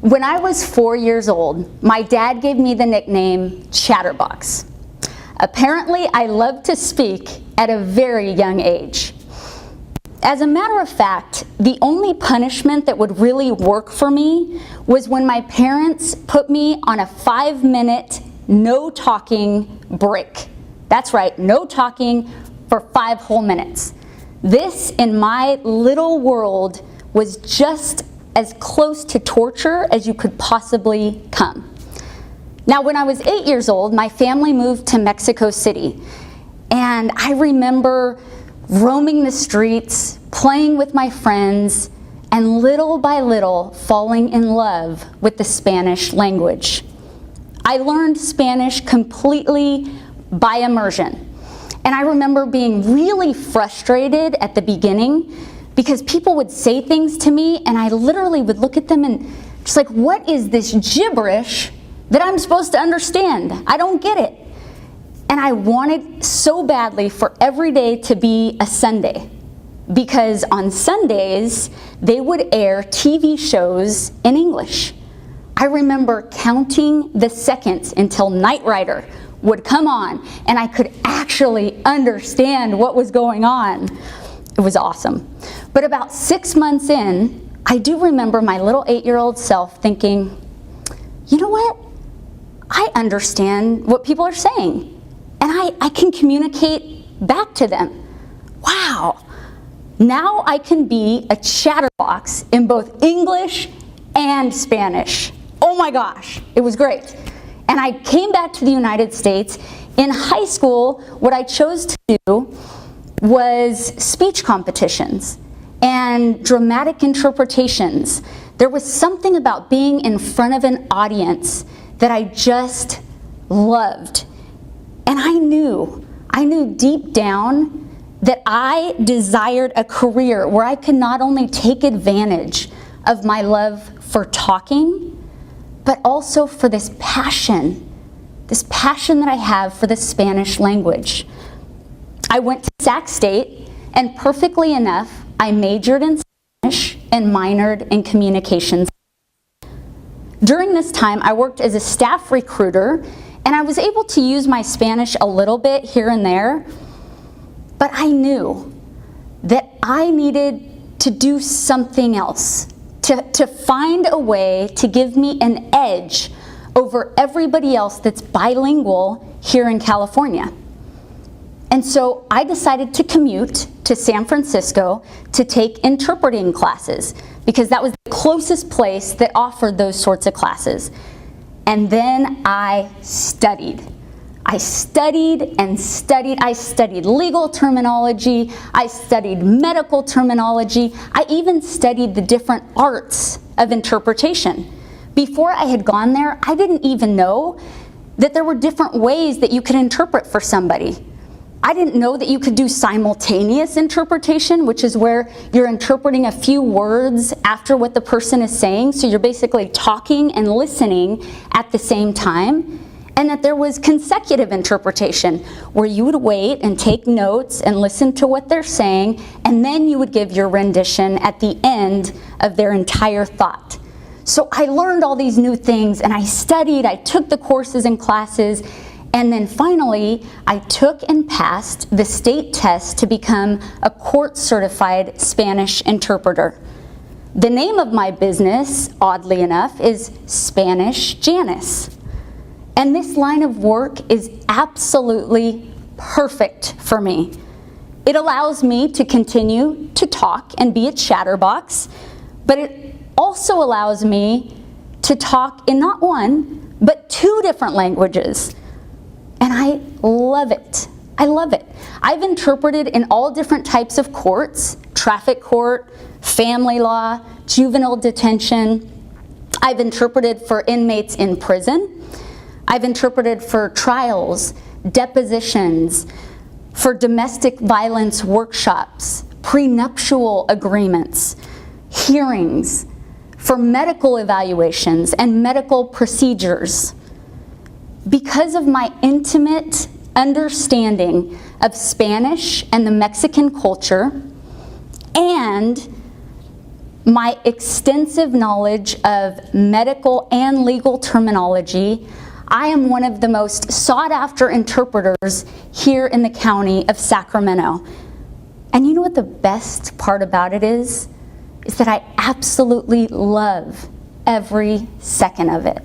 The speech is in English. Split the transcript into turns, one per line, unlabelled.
When I was 4 years old, my dad gave me the nickname Chatterbox. Apparently, I loved to speak at a very young age. As a matter of fact, the only punishment that would really work for me was when my parents put me on a 5-minute no talking break. That's right, no talking for 5 whole minutes. This, in my little world, was just as close to torture as you could possibly come. Now, when I was 8 years old, my family moved to Mexico City, and I remember roaming the streets, playing with my friends, and little by little falling in love with the Spanish language. I learned Spanish completely by immersion, and I remember being really frustrated at the beginning because people would say things to me and I literally would look at them and just like, what is this gibberish that I'm supposed to understand? I don't get it. And I wanted so badly for every day to be a Sunday, because on Sundays they would air TV shows in English. I remember counting the seconds until Knight Rider would come on and I could actually understand what was going on. It was awesome. But about 6 months in, I do remember my little 8-year-old self thinking, you know what? I understand what people are saying, and I can communicate back to them. Wow, now I can be a chatterbox in both English and Spanish. Oh my gosh, it was great. And I came back to the United States. In high school, what I chose to do was speech competitions and dramatic interpretations. There was something about being in front of an audience that I just loved. And I knew deep down that I desired a career where I could not only take advantage of my love for talking, but also for this passion that I have for the Spanish language. I went to Sac State, and perfectly enough, I majored in Spanish and minored in communications. During this time, I worked as a staff recruiter, and I was able to use my Spanish a little bit here and there, but I knew that I needed to do something else, to find a way to give me an edge over everybody else that's bilingual here in California. And so I decided to commute to San Francisco to take interpreting classes, because that was the closest place that offered those sorts of classes. And then I studied. I studied and studied. I studied legal terminology. I studied medical terminology. I even studied the different arts of interpretation. Before I had gone there, I didn't even know that there were different ways that you could interpret for somebody. I didn't know that you could do simultaneous interpretation, which is where you're interpreting a few words after what the person is saying, so you're basically talking and listening at the same time, and that there was consecutive interpretation, where you would wait and take notes and listen to what they're saying, and then you would give your rendition at the end of their entire thought. So I learned all these new things, and I studied, I took the courses and classes, and then finally, I took and passed the state test to become a court-certified Spanish interpreter. The name of my business, oddly enough, is Spanish Janice. And this line of work is absolutely perfect for me. It allows me to continue to talk and be a chatterbox, but it also allows me to talk in not one, but 2 different languages. And I love it. I love it. I've interpreted in all different types of courts: traffic court, family law, juvenile detention. I've interpreted for inmates in prison. I've interpreted for trials, depositions, for domestic violence workshops, prenuptial agreements, hearings, for medical evaluations and medical procedures. Because of my intimate understanding of Spanish and the Mexican culture, and my extensive knowledge of medical and legal terminology, I am one of the most sought-after interpreters here in the county of Sacramento. And you know what the best part about it is that I absolutely love every second of it.